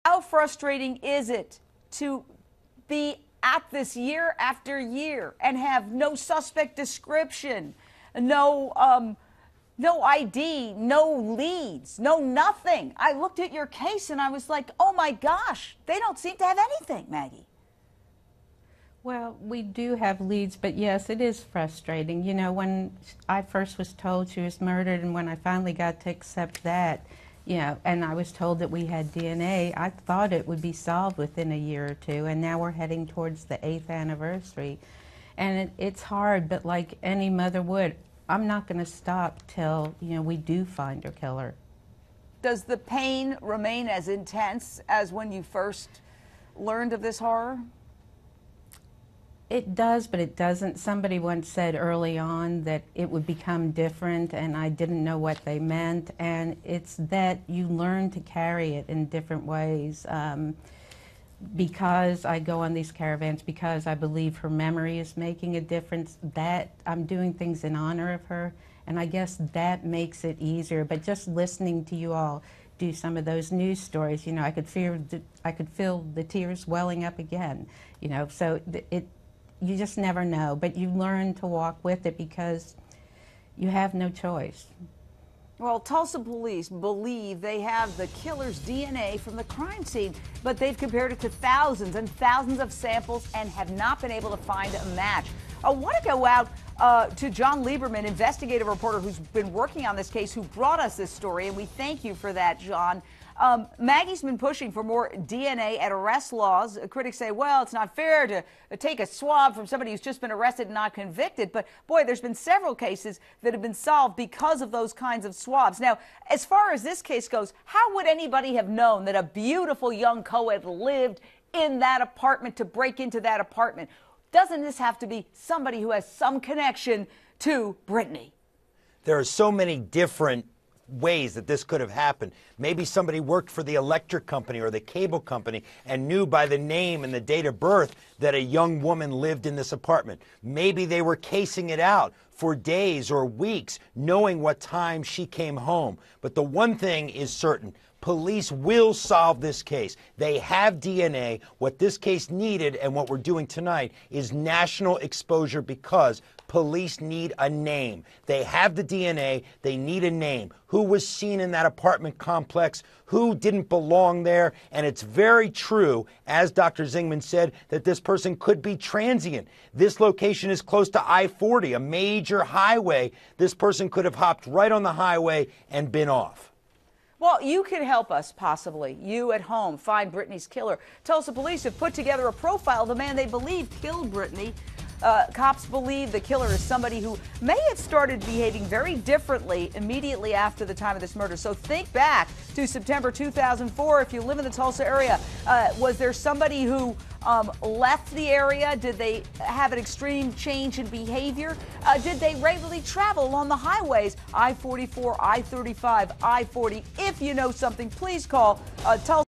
How frustrating is it to be at this year after year and have no suspect description, no ID, no leads, no nothing? I looked at your case and I was like, oh my gosh, they don't seem to have anything, Maggie. Well, we do have leads, but yes, it is frustrating. You know, when I first was told she was murdered and when I finally got to accept that, you know, and I was told that we had DNA, I thought it would be solved within a year or two, and now we're heading towards the 8th anniversary. And it's hard, but like any mother would, I'm not going to stop till, you know, we do find her killer. Does the pain remain as intense as when you first learned of this horror? It does, but it doesn't. Somebody once said early on that it would become different, and I didn't know what they meant. And it's that you learn to carry it in different ways. Because I go on these caravans, because I believe her memory is making a difference, that I'm doing things in honor of her, and I guess that makes it easier. But just listening to you all do some of those news stories, you know, I could feel the tears welling up again, you know. So you just never know, but you learn to walk with it because you have no choice. Well, Tulsa police believe they have the killer's DNA from the crime scene, but they've compared it to thousands and thousands of samples and have not been able to find a match. I want to go out to John Lieberman, investigative reporter who's been working on this case, who brought us this story, and we thank you for that, John. Maggie's been pushing for more DNA at arrest laws. Critics say, well, it's not fair to take a swab from somebody who's just been arrested and not convicted. But, boy, there's been several cases that have been solved because of those kinds of swabs. Now, as far as this case goes, how would anybody have known that a beautiful young co-ed lived in that apartment to break into that apartment? Doesn't this have to be somebody who has some connection to Brittany? There are so many different ways that this could have happened. Maybe somebody worked for the electric company or the cable company and knew by the name and the date of birth that a young woman lived in this apartment. Maybe they were casing it out for days or weeks, knowing what time she came home. But the one thing is certain: police will solve this case. They have DNA. What this case needed, and what we're doing tonight, is national exposure, because police need a name. They have the DNA. They need a name. Who was seen in that apartment complex? Who didn't belong there? And it's very true, as Dr. Zingman said, that this person could be transient. This location is close to I-40, a major highway. This person could have hopped right on the highway and been off. Well, you can help us, possibly. You at home, find Brittany's killer. Tulsa police have put together a profile of the man they believe killed Brittany. Cops believe the killer is somebody who may have started behaving very differently immediately after the time of this murder. So think back to September 2004. If you live in the Tulsa area, was there somebody who left the area? Did they have an extreme change in behavior? Did they regularly travel along the highways, I-44, I-35, I-40? If you know something, please call Tulsa.